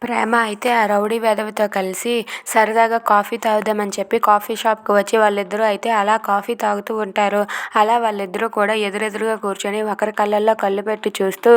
ప్రేమ అయితే ఆ రౌడీ వెధవతో కలిసి సరదాగా కాఫీ తాగుదామని చెప్పి కాఫీ షాప్‌కి వచ్చి వాళ్ళిద్దరూ అయితే అలా కాఫీ తాగుతూ ఉంటారు. అలా వాళ్ళిద్దరూ కూడా ఎదురెదురుగా కూర్చొని ఒకరి కళ్ళల్లో కళ్ళు పెట్టి చూస్తూ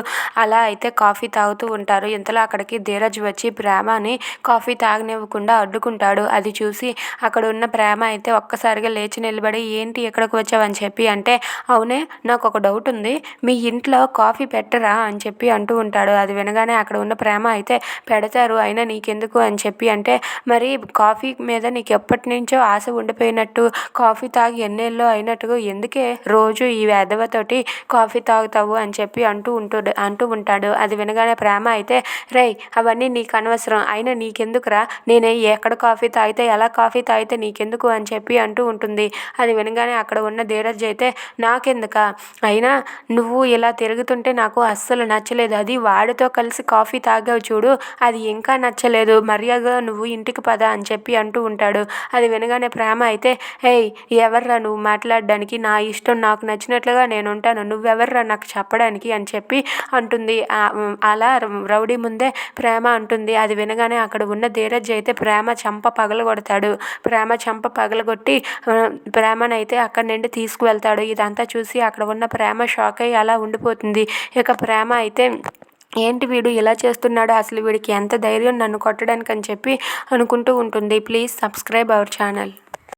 అలా అయితే కాఫీ తాగుతూ ఉంటారు. ఇంతలో అక్కడికి ధీరజ్ వచ్చి ప్రేమని కాఫీ తాగనివ్వకుండా అడ్డుకుంటాడు. అది చూసి అక్కడ ఉన్న ప్రేమ అయితే ఒక్కసారిగా లేచి నిలబడి ఏంటి ఇక్కడికి వచ్చావని చెప్పి అంటే, అవునే నాకొక డౌట్ ఉంది. మీ ఇంట్లో కాఫీ పెట్టరా అని చెప్పి అంటూ ఉంటాడు. అది వినగానే అక్కడ ఉన్న ప్రేమ అయితే పెడతారు అయినా నీకెందుకు అని చెప్పి అంటే, మరి కాఫీ మీద నీకు ఎప్పటినుంచో ఆశ ఉండిపోయినట్టు కాఫీ తాగి ఎన్నేళ్ళు అయినట్టుగా ఎందుకే రోజు ఈ వెధవతోటి కాఫీ తాగుతావు అని చెప్పి అంటూ ఉంటాడు. అది వినగానే ప్రేమ అయితే రేయ్ అవన్నీ నీకు అనవసరం, అయినా నీకెందుకురా, నేను ఎక్కడ కాఫీ తాగితే ఎలా కాఫీ తాగితే నీకెందుకు అని చెప్పి అంటూ ఉంటుంది. అది వినగానే అక్కడ ఉన్న ధీరజ్ అయితే నాకెందుకా, అయినా నువ్వు ఇలా తిరుగుతుంటే నాకు అస్సలు నచ్చలేదు. అది వాడితో కలిసి కాఫీ తాగావు చూడు, అది ఇంకా నచ్చలేదు. మర్యాదగా నువ్వు ఇంటికి పద అని చెప్పి అంటూ ఉంటాడు. అది వినగానే ప్రేమ అయితే ఏయ్ ఎవర్రా నువ్వు మాట్లాడడానికి, నా ఇష్టం నాకు నచ్చినట్లుగా నేను ఉంటాను, నువ్వెవర్రా నాకు చెప్పడానికి అని చెప్పి అంటుంది. అలా రౌడీ ముందే ప్రేమ అంటుంది. అది వినగానే అక్కడ ఉన్న ధీరజ్ అయితే ప్రేమ చంప పగలగొడతాడు. ప్రేమ చంప పగలగొట్టి ప్రేమనైతే అక్కడి నుండి తీసుకువెళ్తాడు. ఇదంతా చూసి అక్కడ ఉన్న ప్రేమ షాక్ అయ్యి అలా ఉండిపోతుంది. ఇక ప్రేమ అయితే ఏంటి వీడు ఇలా చేస్తున్నాడు, అసలు వీడికి ఎంత ధైర్యం నన్ను కొట్టడానికి అని చెప్పి అనుకుంటూ ఉంటుంది. Please subscribe our channel.